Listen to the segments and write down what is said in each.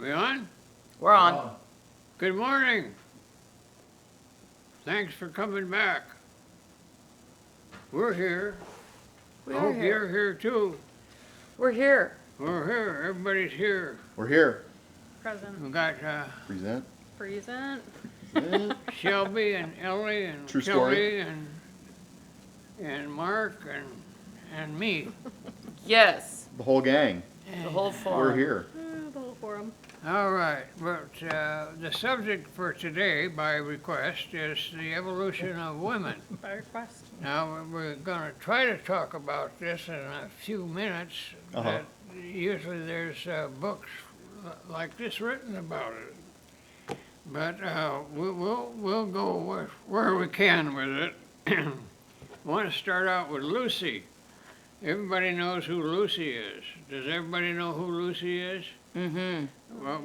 We on? We're on. Good morning. Thanks for coming back. We're here. We I are hope here. you're here too. We're here. We're here. Everybody's here. We're here. Present. We got Present. Present. Shelby and Ellie and True Kelly story. and Mark and me. Yes. The whole gang. The whole forum. We're here. The whole forum. All right, but the subject for today, by request, is the evolution of women. By request. Now, we're going to try to talk about this in a few minutes. Uh-huh. But usually there's books like this written about it. But we'll go where we can with it. I want to start out with Lucy. Everybody knows who Lucy is. Does everybody know who Lucy is? Mm-hmm.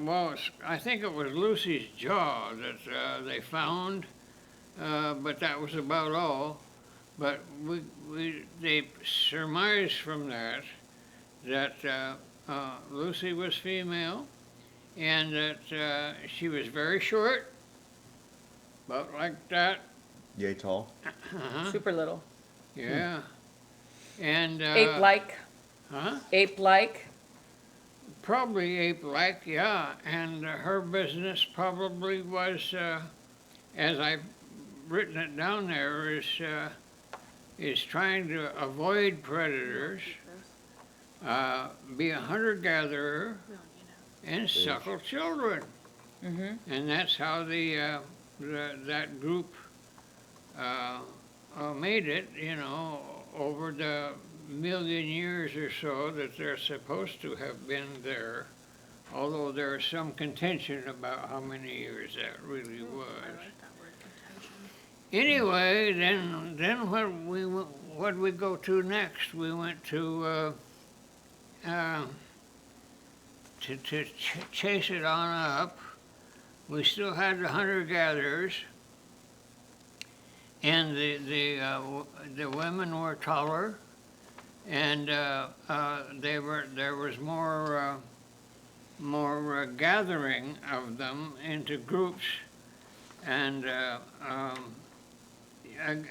Well, I think it was Lucy's jaw that they found, but that was about all. But they surmised from that Lucy was female, and that she was very short, about like that. Yay tall. Uh-huh. Super little. Yeah. And Ape-like. Huh? Ape-like. Probably ape-like, yeah. And her business probably was, as I've written it down there, is trying to avoid predators, be a hunter-gatherer, and suckle children. Mm-hmm. And that's how that group made it, over the million years or so that they're supposed to have been there, although there is some contention about how many years that really was. Anyway, then what we go to next? We went to chase it on up. We still had the hunter-gatherers, and the women were taller, and there was more gathering of them into groups, and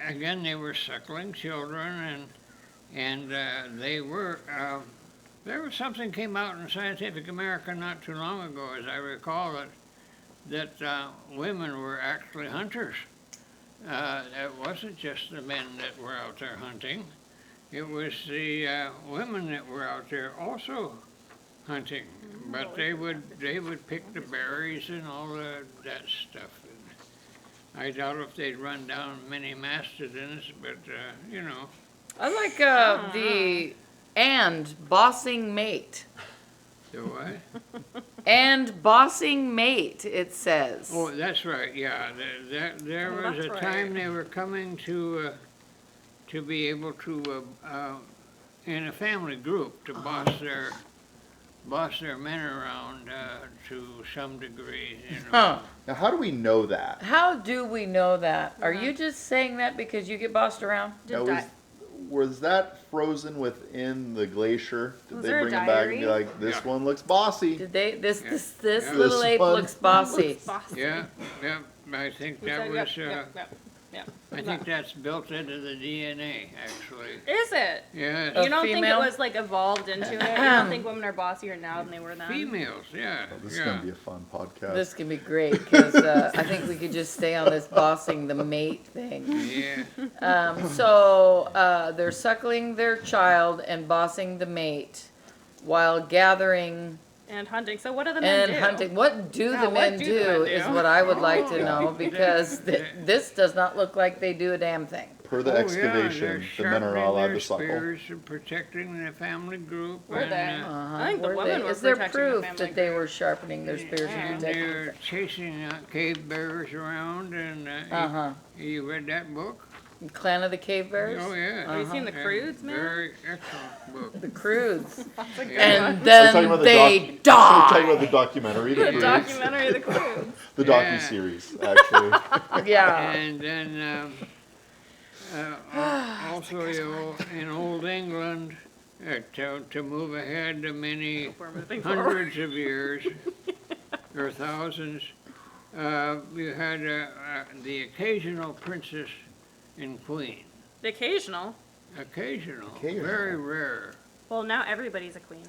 again they were suckling children, and they were. There was something came out in Scientific American not too long ago, as I recall it, that women were actually hunters. It wasn't just the men that were out there hunting. It was the women that were out there also hunting, but they would pick the berries and all that stuff. And I doubt if they'd run down many mastodons, but I like the and bossing mate. the what? And bossing mate, it says. Oh, that's right. Yeah, there was that's a right. time they were coming to be able to, in a family group, to boss their men around to some degree. Huh. Now, how do we know that? How do we know that? Are you just saying that because you get bossed around? Now, was that frozen within the glacier? Did Was they there a bring it back and be diary? like, this Yeah. one looks bossy? Did they? This Yeah. little This ape one looks bossy. Yeah, I think that was. Yep. I think that's built into the DNA, actually. Is it? Yes. A You don't think it female? was like evolved into it? You don't think women are bossier now than they were then? Females, yeah. Oh, this is yeah. going to be a fun podcast. This can be great because I think we could just stay on this bossing the mate thing. Yeah. So they're suckling their child and bossing the mate while gathering And hunting. So what do the men and do? hunting. What do Yeah, the what men do do the men do? is what I would like to Oh. know because this does not look like they do a damn thing. Per the excavation, the men are all allowed to suckle. Spears and protecting the family group. Were and, they? Uh-huh. I think the Were women they? were Is there protecting the proof family that they group. were sharpening their spears Yeah. and And protecting? they're chasing cave bears around, and Uh-huh. you read that book? Clan of the Cave Bears? Oh, yeah. Have you seen the Yeah, Croods, man? Very excellent book. The Croods. That's a good Yeah. And one. We're talking then about the they We're talking die. about the documentary, The the documentary of the Croods. the Yeah. docu-series, actually. Yeah. And then also in Old England, to move ahead to many We're moving forward. hundreds of years, There are thousands. You had the occasional princess and queen. The occasional. Occasional. Occasional. Very rare. Well, now everybody's a queen.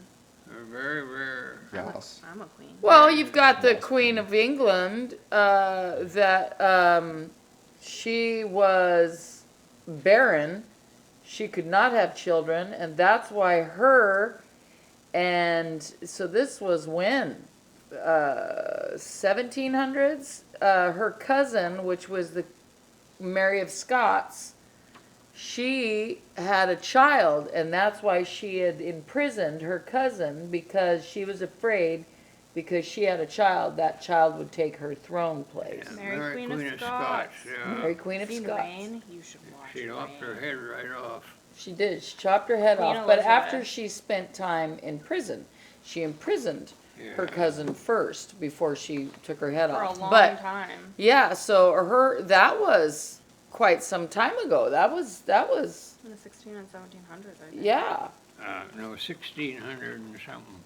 Very rare. Yes. I'm a queen. Well, you've got the Queen of England, she was barren. She could not have children, and that's why so this was when? 1700s? Her cousin, which was the Mary of Scots, she had a child, and that's why she had imprisoned her cousin, because she was afraid, because she had a child, that child would take her throne place. Yeah, Mary Queen of Scots. Yeah. Mary Queen of Seen Scots. Reign? You should watch She lopped her Reign. head right off. She did. She chopped her head Queen off. But Elizabeth. after she spent time in prison, she imprisoned her Yeah. cousin first before she took her head For a off. long But time. yeah, so that was quite some time ago. That was In the 16 and 1700s, I think. yeah. No, 1600 and something.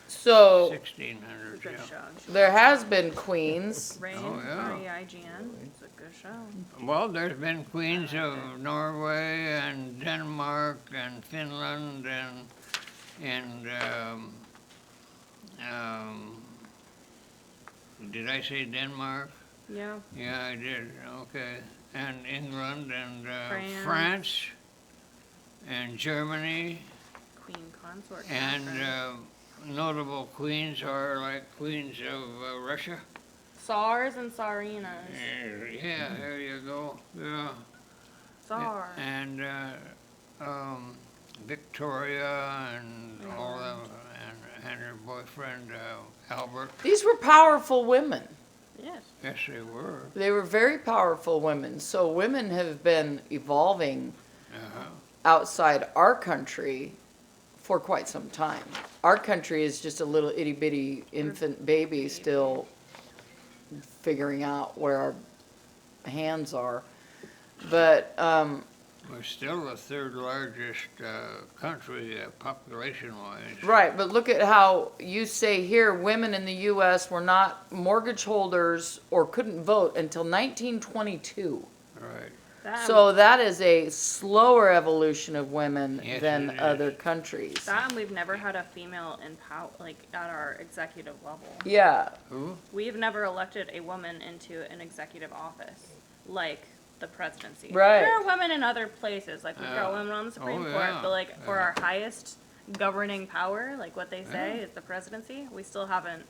So 1600, It's a good yeah. show. there has been queens. Reign, Oh, yeah. R-E-I-G-N. It's a good show. Well, there's been queens of Norway and Denmark and Finland and did I say Denmark? Yeah. Yeah, I did. Okay. And England and France. France and Germany Queen consort. and Catherine. notable queens are like queens of Russia. Tsars and Tsarinas. Yeah, there you go. Yeah. Tsar. And Victoria and all them, and her boyfriend Albert. These were powerful women. Yes. Yes, they were. They were very powerful women. So women have been evolving Uh-huh. outside our country for quite some time. Our country is just a little itty bitty infant baby still figuring out where our hands are. But We're still the third largest country population-wise. right, but look at how you say here women in the US were not mortgage holders or couldn't vote until 1922. Right. So that is a slower evolution of women Yes, than it is. other countries. That and we've never had a female in power, like at our executive level. Yeah, Who? We've never elected a woman into an executive office, like the presidency. Right. There are women in other places, like we've got Yeah. women on the Supreme Oh, Court, yeah. but like for Yeah. our highest governing power, like what they say Yeah. is the presidency, we still haven't.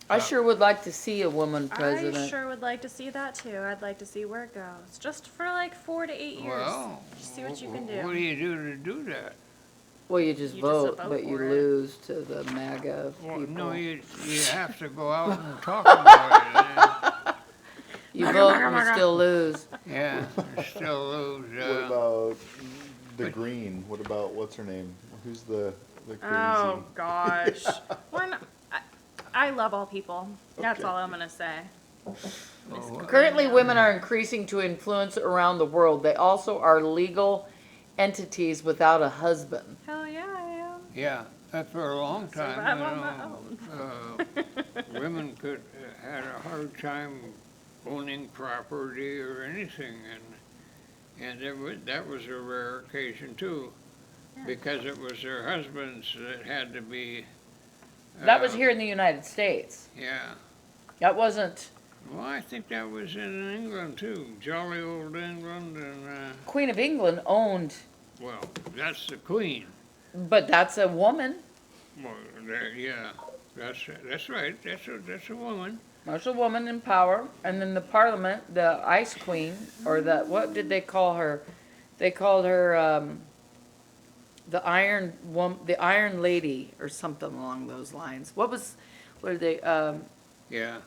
I sure would like to see a woman I president. sure would like to see that too. I'd like to see where it goes, just for like 4 to 8 years. Well, Just see what you can what do do. you do to do that? Well, you just You just vote, vote but you for it. lose to the MAGA Well, people. no, you have to go out and talk about it. You vote and you still lose. Yeah, you still lose. What about the Green? What about what's her name? Who's the crazy? Oh gosh. I love all people. That's Okay. all I'm gonna say. Currently, women are increasing to influence around the world. They also are legal entities without a husband. Hell yeah, I am. Yeah, for a long time, Survive on my own. Women could had a hard time owning property or anything, and that was a rare occasion too, because it was their husbands that had to be. That was here in the United States. Yeah. That wasn't Well, I think that was in England too, jolly old England, and Queen of England owned, well, that's the Queen. but that's a woman. Well, yeah, that's right. That's a woman. There's a woman in power, and then the Parliament, the Ice Queen, or what did they call her? They called her the Iron Lady, or something along those lines. What did they? Yeah.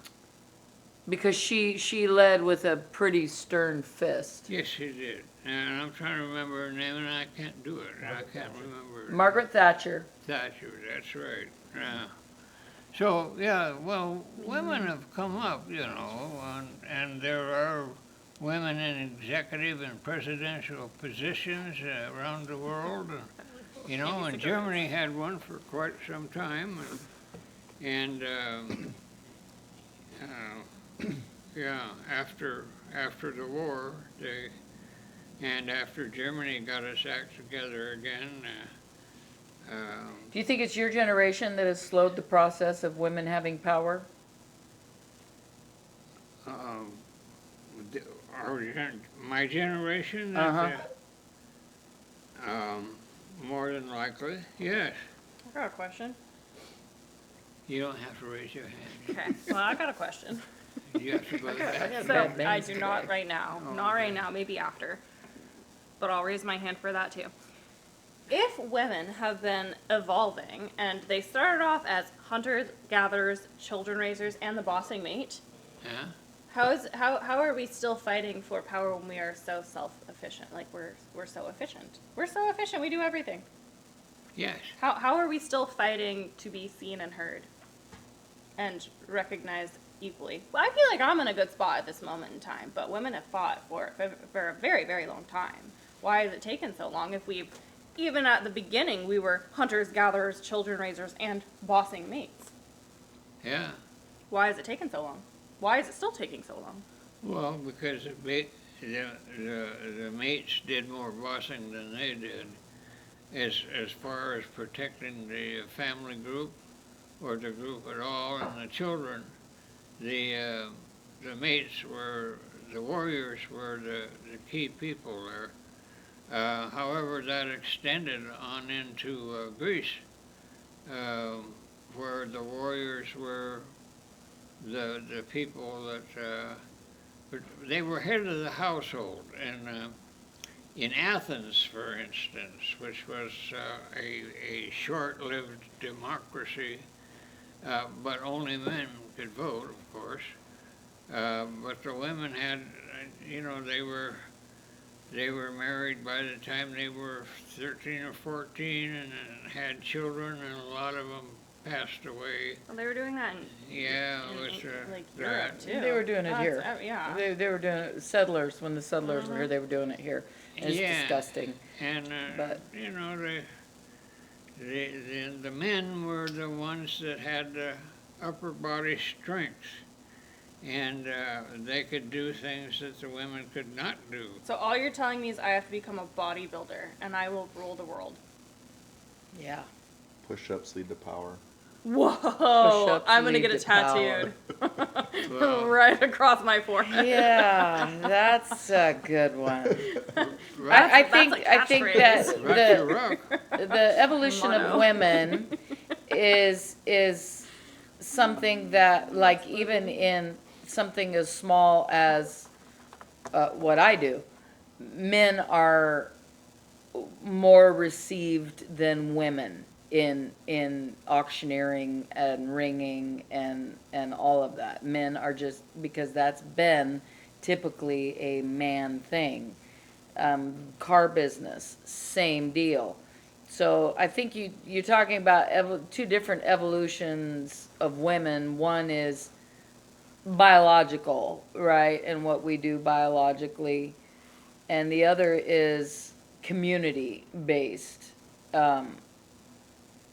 Because she led with a pretty stern fist. Yes, she did. And I'm trying to remember her name, and I can't do it. I can't remember. Margaret Thatcher. Thatcher, that's right. Yeah. So, yeah, well, women have come up, and there are women in executive and presidential positions around the world. And Germany had one for quite some time. And, yeah, after the war, and after Germany got its act together again, Do you think it's your generation that has slowed the process of women having power? um, my generation, Uh-huh. more than likely, yes. I got a question. You don't have to raise your hand. Okay, well, I got a question. You have to go to that. got So, bad I bangs do today. not right now, Oh, not right okay. now, maybe after. But I'll raise my hand for that too. If women have been evolving and they started off as hunters, gatherers, children raisers, and the bossing mate, Yeah? how are we still fighting for power when we are so self-efficient? Like we're so efficient. We're so efficient, we do everything. Yes. How are we still fighting to be seen and heard and recognized equally? Well, I feel like I'm in a good spot at this moment in time, but women have fought for a very, very long time. Why has it taken so long if even at the beginning, we were hunters, gatherers, children raisers, and bossing mates? Yeah. Why has it taken so long? Why is it still taking so long? Well, because the mates did more bossing than they did, as far as protecting the family group or the group at all, and the children. The mates were the warriors were the key people there. However, that extended on into Greece, where the warriors were the people that they were head of the household. And in Athens, for instance, which was a short-lived democracy, but only men could vote, of course. But the women had, they were married by the time they were 13 or 14 and had children, and a lot of them passed away. Well, they were doing that Yeah, in with like Europe too. They were doing it That's- here. Yeah. They were doing it, settlers, when the settlers were here, they were doing it here. And it's Yeah. disgusting. And, But- the men were the ones that had the upper body strength. And they could do things that the women could not do. So all you're telling me is I have to become a bodybuilder and I will rule the world. Yeah. Push-ups lead to power. Whoa! Push-ups I'm gonna lead get it to power. tattooed Well, right across my forehead. Yeah, that's a good one. Rock, I That's think a I think catchphrase. that rock, rock. the evolution of Mono. women is something that, like, even in something as small as what I do, men are more received than women in auctioneering and ringing and all of that. Men are just, because that's been typically a man thing. Car business, same deal. So I think you're talking about two different evolutions of women. One is biological, right, and what we do biologically, and the other is community based.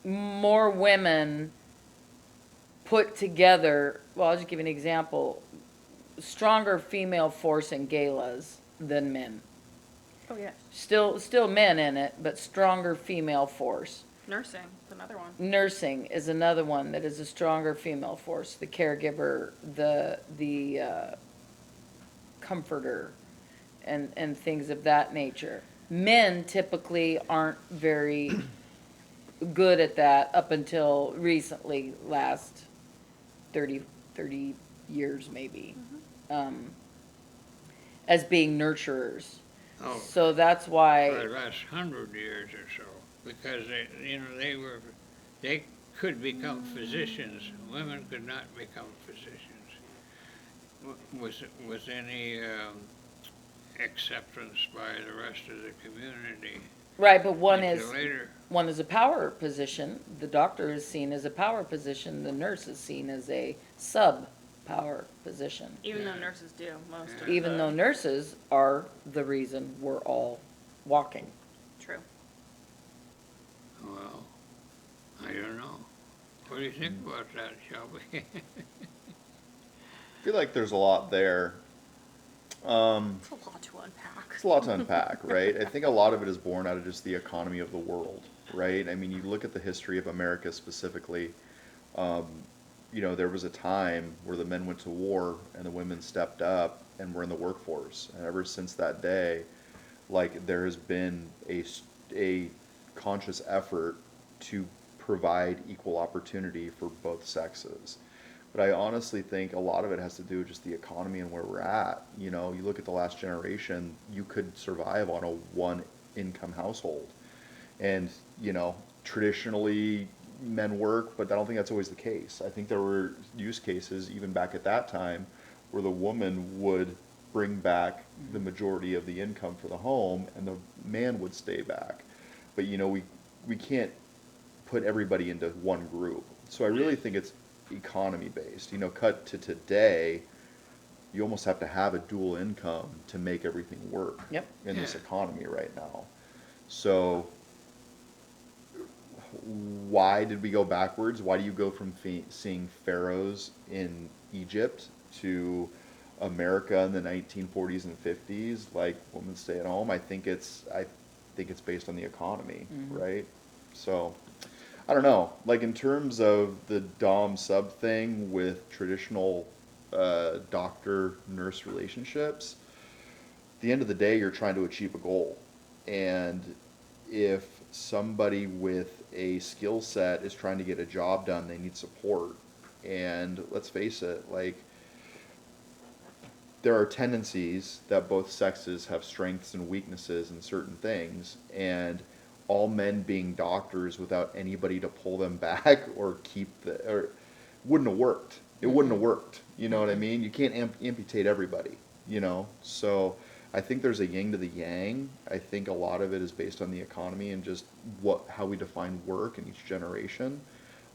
More women put together, well, I'll just give you an example, stronger female force in galas than men. Oh yes. Still men in it, but stronger female force. Nursing is another one. Nursing is another one that is a stronger female force. The caregiver, the comforter, and things of that nature. Men typically aren't very good at that up until recently, last 30 years maybe, as being nurturers. Oh, So that's for why, the last 100 years or so, because they could become physicians. Women could not become physicians with any acceptance by the rest of the community. right, but one Until is later. one is a power position. The doctor is seen as a power position. The nurse is seen as a sub-power position. Even Yeah. though nurses do most of Even the- though nurses are the reason we're all walking. True. Well, I don't know. What do you think about that, Shelby? I feel like there's a lot there. It's a lot to unpack. It's a lot to unpack, right? I think a lot of it is born out of just the economy of the world, right? I mean, you look at the history of America specifically. Um, there was a time where the men went to war and the women stepped up and were in the workforce. And ever since that day, like there has been a conscious effort to provide equal opportunity for both sexes. But I honestly think a lot of it has to do with just the economy and where we're at. You look at the last generation, you could survive on a one income household. And, traditionally men work, but I don't think that's always the case. I think there were use cases even back at that time where the woman would bring back the majority of the income for the home and the man would stay back. But we can't put everybody into one group. So I really think it's economy based. Cut to today, you almost have to have a dual income to make everything work Yep. in this Yeah. economy right now. So why did we go backwards? Why do you go from seeing pharaohs in Egypt to America in the 1940s and 50s, like women stay at home? I think it's based on the economy, right? So I don't know. Like in terms of the dom sub thing with traditional doctor nurse relationships, at the end of the day, you're trying to achieve a goal, and if somebody with a skill set is trying to get a job done, they need support. And let's face it, like there are tendencies that both sexes have strengths and weaknesses in certain things, and all men being doctors without anybody to pull them back or wouldn't have worked. It wouldn't have worked. You know what I mean? You can't amputate everybody, So I think there's a yin to the yang. I think a lot of it is based on the economy and just how we define work in each generation.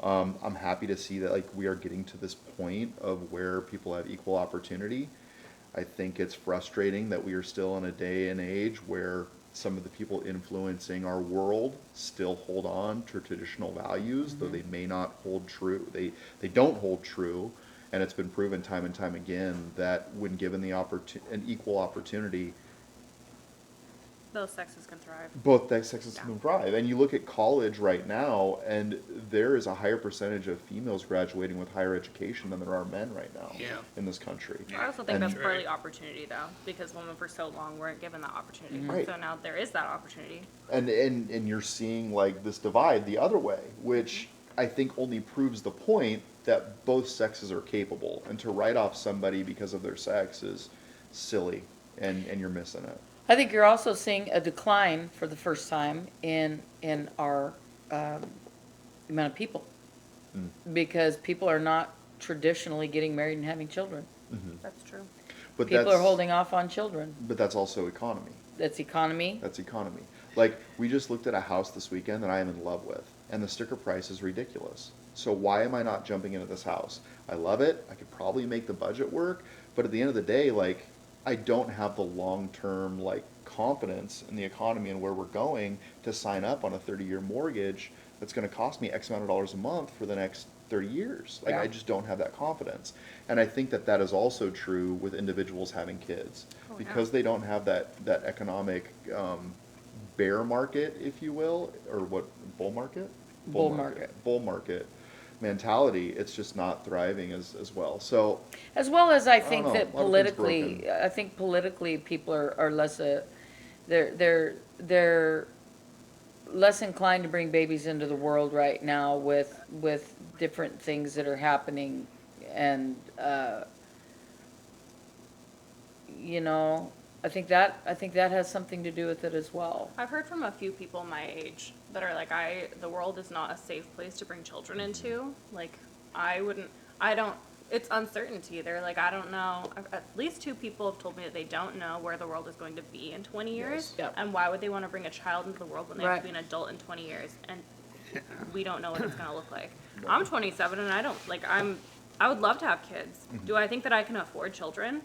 I'm happy to see that like we are getting to this point of where people have equal opportunity. I think it's frustrating that we are still in a day and age where some of the people influencing our world still hold on to traditional values, though they may not hold true. They don't hold true, and it's been proven time and time again that when given an equal opportunity, Both sexes can thrive. both sexes Yeah. can thrive. And you look at college right now, and there is a higher percentage of females graduating with higher education than there are men right now Yeah. in this country. I also think And- that's Right. partly opportunity, though, because women for so long weren't given that opportunity. Right. So now there is that opportunity. And you're seeing like this divide the other way, which I think only proves the point that both sexes are capable, and to write off somebody because of their sex is silly, and you're missing it. I think you're also seeing a decline for the first time in our amount of people, because people are not traditionally getting married and having children. That's true. But People that's are holding off on children. But that's also economy. That's economy. That's economy. Like we just looked at a house this weekend that I am in love with, and the sticker price is ridiculous. So why am I not jumping into this house? I love it. I could probably make the budget work, but at the end of the day, like I don't have the long-term like confidence in the economy and where we're going to sign up on a 30-year mortgage that's going to cost me X amount of dollars a month for the next 30 years. Like Yeah. I just don't have that confidence. And I think that is also true with individuals having kids, Oh, yeah. because they don't have that economic bear market, if you will, or what, bull market? Bull market. Bull market mentality. It's just not thriving as well. So As well as I don't think know, that a lot of things politically, broken. I think politically people are less they're less inclined to bring babies into the world right now with different things that are happening, and I think that has something to do with it as well. I've heard from a few people my age that are like, the world is not a safe place to bring children into. Like, it's uncertainty. They're like, I don't know. At least 2 people have told me that they don't know where the world is going to be in 20 years. Yep. And why would they want to bring a child into the world when they have Right. to be an adult in 20 years? And we don't know what it's going to look like. I'm 27 and I would love to have kids. Do I think that I can afford children?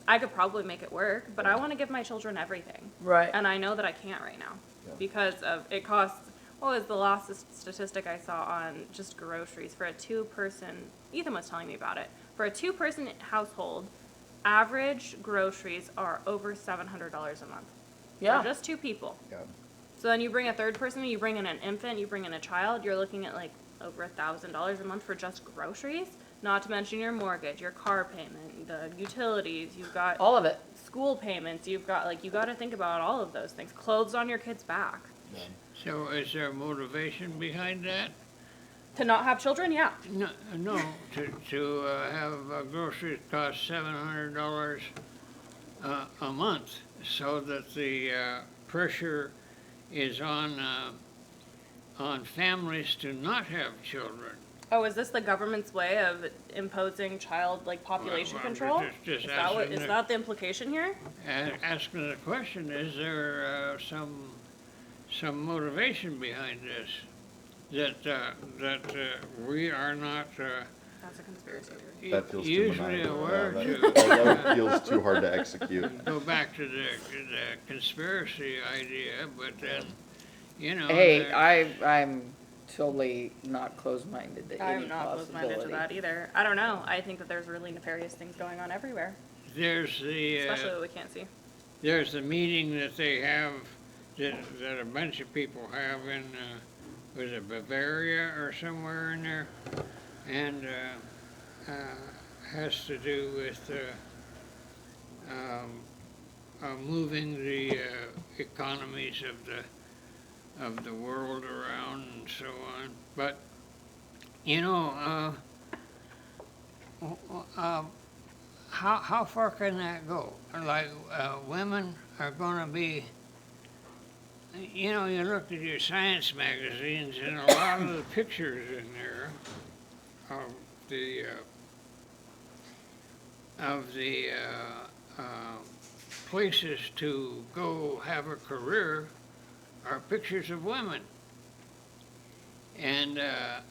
I could probably make it work, but I want to give my children everything. Right. And I know that I can't right now Yeah. because of it costs What was the last statistic I saw on just groceries for a two-person? Ethan was telling me about it. For a two-person household, average groceries are over $700 a month. Yeah. For just two people. Yeah. So then you bring a third person, you bring in an infant, you bring in a child, you're looking at like over $1,000 a month for just groceries. Not to mention your mortgage, your car payment, the utilities, you've got All of it. school payments, you've got like, you got to think about all of those things. Clothes on your kid's back. So is there motivation behind that? To not have children, yeah. No, no, to have groceries cost $700 a month, so that the pressure is on families to not have children. Oh, is this the government's way of imposing child like population Well, I'm control? just Is that what, asking is the- that the implication here? Asking the question, is there some motivation behind this? That we are not That's a conspiracy theory. That feels too usually maniacal. aware Yeah, to. that feels too hard to execute. Go back to the conspiracy idea, but then, you know. Hey, there- I'm totally not closed-minded to any I'm not close-minded to possibility. that either. I don't know. I think that there's really nefarious things going on everywhere, There's especially what we can't see. there's the meeting that they have, that a bunch of people have in, was it Bavaria or somewhere in there? And, has to do with, moving the, economies of the world around and so on. But, you know, how far can that go? Like, women are gonna be, you know, you look at your science magazines and a lot of the pictures in there of the places to go have a career are pictures of women. And that,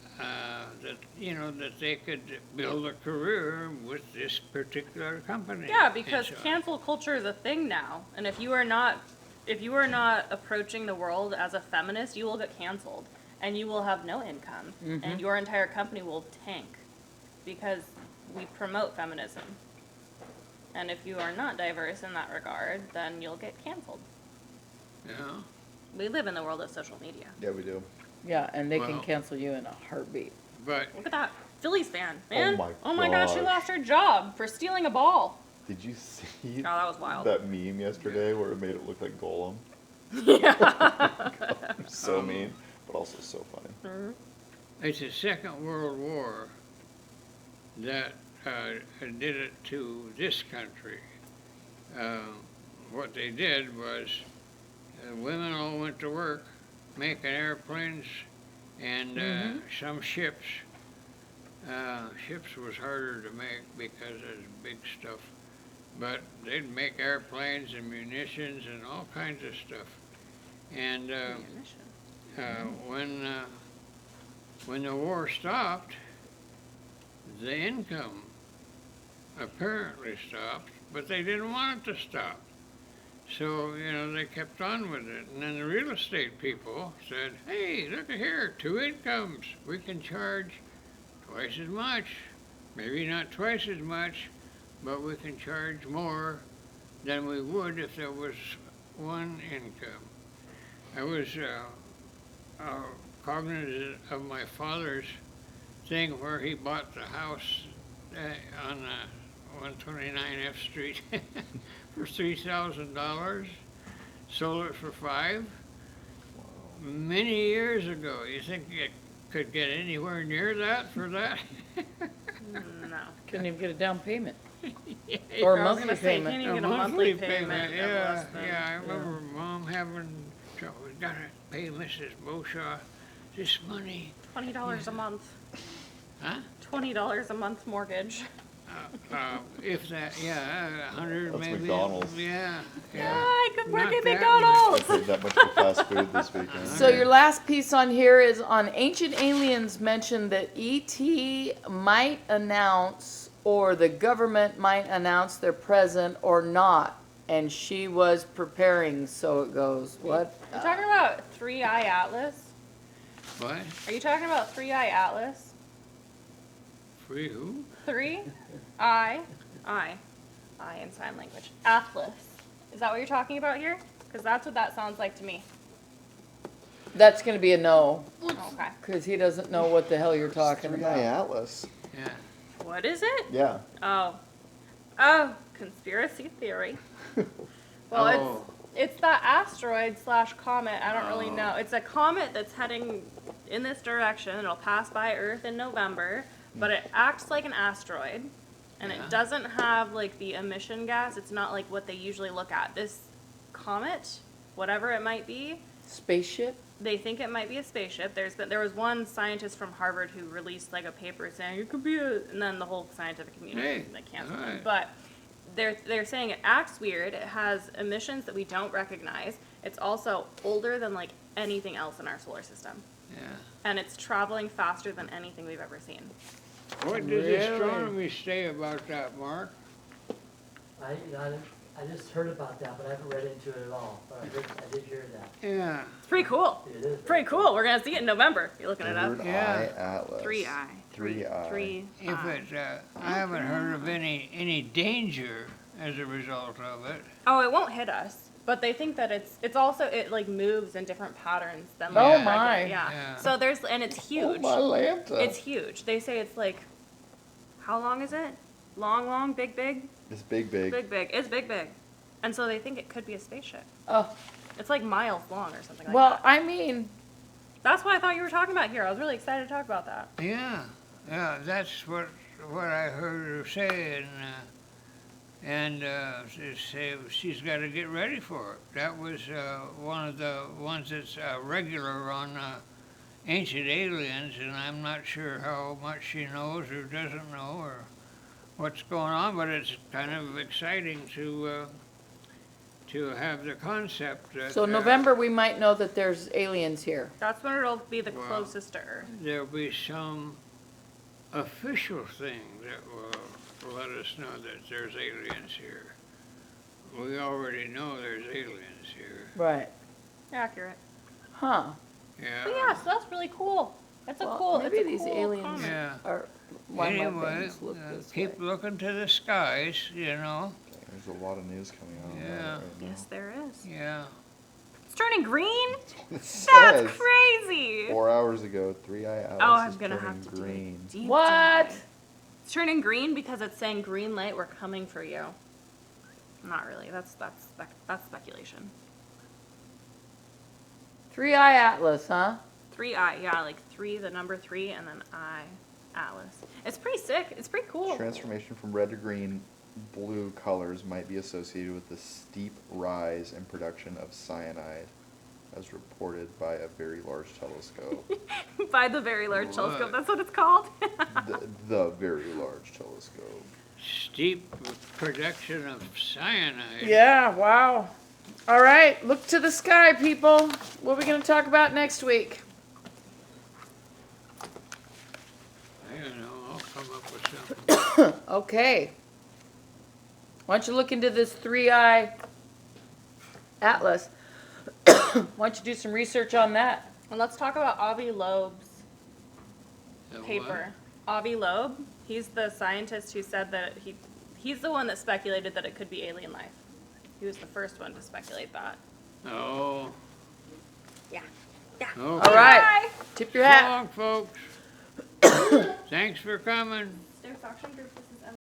you know, that they could build a career with this particular company. Yeah, and because so on. cancel culture is a thing now, and if you are not approaching the world as a feminist, you will get canceled, and you will have no income, and your entire company will tank, because we promote feminism. And if you are not diverse in that regard, then you'll get canceled. Yeah. We live in the world of social media. Yeah, we do. Yeah, and they can Well- cancel you in a heartbeat. But Look at that Phillies fan, man. Oh my gosh, she gosh. lost her job for stealing a ball. Did you see Oh, that was wild. that meme yesterday where it made it look like Golem? So mean, but also so funny. it's the Second World War that did it to this country. What they did was women all went to work making airplanes and some ships. Ships was harder to make because it's big stuff. But they'd make airplanes and munitions and all kinds of stuff. And when the war stopped, the income apparently stopped, but they didn't want it to stop. So, you know, they kept on with it. And then the real estate people said, hey, look at here, 2 incomes. We can charge twice as much. Maybe not twice as much, but we can charge more than we would if there was one income. I was cognizant of my father's thing where he bought the house on 129 F Street for $3,000, sold it for $5,000 many years ago. You think it could get anywhere near that for that? No. Couldn't even get a down payment. Yeah, Or a I was monthly gonna say, payment. can't even a get a monthly payment of yeah, less than. yeah. I remember Mom having trouble. We gotta pay Mrs. Beauchamp this money, $20 a month. huh? $20 a month mortgage. If that, yeah, 100 That's maybe. McDonald's. Yeah, Yeah, yeah. I could work Not at that I McDonald's. paid that much for fast food this weekend. So your last piece on here is on Ancient Aliens mentioned that ET might announce or the government might announce they're present or not. And she was preparing, so it goes. What? We're talking about 3i Atlas. What? Are you talking about Three Eye Atlas? Free who? I in sign language. Atlas. Is that what you're talking about here? Because that's what that sounds like to me. That's gonna be a no, Okay. cause he doesn't know what the hell you're talking Three Eye about. Atlas. Yeah. What is it? Yeah. Oh, conspiracy theory. Well, Oh. it's that asteroid / comet. I don't really know. It's a comet that's heading in this direction. It'll pass by Earth in November, but it acts like an asteroid, and Yeah. it doesn't have like the emission gas. It's not like what they usually look at. This comet, whatever it might be, Spaceship? they think it might be a spaceship. There was one scientist from Harvard who released like a paper saying it could be and then the whole scientific community Hey, like canceled alright. it. But they're saying it acts weird. It has emissions that we don't recognize. It's also older than like anything else in our solar system, Yeah. and it's traveling faster than anything we've ever seen. What does Really? astronomy say about that, Mark? I just heard about that, but I haven't read into it at all. But I did hear that. Yeah. It's pretty cool. It is Pretty cool. We're gonna see it in November. You looking it up? Third Yeah. Eye Atlas. Three eye. Three Eye. Three. If eye. it, I haven't heard of any danger as a result of it. Oh, it won't hit us. But they think that it's also it like moves in different patterns than Oh like regular- my. yeah. Yeah. So there's and it's Oh huge. my Lanta. It's huge. They say it's like, how long is it? Long, big, It's big, big. big. It's big. And so they think it could be a spaceship. Oh, It's like miles long or something like well, that. I mean, That's what I thought you were talking about here. I was really excited to talk about that. Yeah. Yeah. That's what I heard her say, and she say she's got to get ready for it. That was one of the ones that's regular on Ancient Aliens, and I'm not sure how much she knows or doesn't know or what's going on, but it's kind of exciting to have the concept that so November we might know that there's aliens here. That's when it'll be the Wow. closest to Earth. there'll be some official thing that will let us know that there's aliens here. We already know there's aliens here. Right. Accurate. Huh. Yeah. But yeah, so that's really cool. It's a Well, cool. maybe it's a these cool aliens comment. Yeah. are, why my Anyway, things look this keep way. looking to the skies, you know. There's a lot of news coming out. on that Yeah. right now. Yes, there is. Yeah. It's turning green. That's what it That's says. crazy. 4 hours ago, Three Eye Atlas Oh, I'm is gonna turning have to green. do a deep What? dive. It's turning green because it's saying green light. We're coming for you. Not really. That's speculation. 3 Eye Atlas, huh? 3 eye, yeah, like 3, the number 3, and then I, Atlas. It's pretty sick. It's pretty cool. Transformation from red to green blue colors might be associated with the steep rise in production of cyanide, as reported by a very large telescope. By the very large What? telescope. That's what it's called. the very large telescope. Steep production of cyanide. Yeah, wow. All right, look to the sky, people. What are we going to talk about next week? I don't know. I'll come up with something. Okay. Why don't you look into this 3 Eye Atlas? Why don't you do some research on that? And let's talk about Avi Loeb's The what? paper. Avi Loeb, he's the scientist who said that he's the one that speculated that it could be alien life. He was the first one to speculate that. Oh. Yeah. Okay. All right. Bye. Tip your hat. So long, folks. Thanks for coming. There's Auction Group.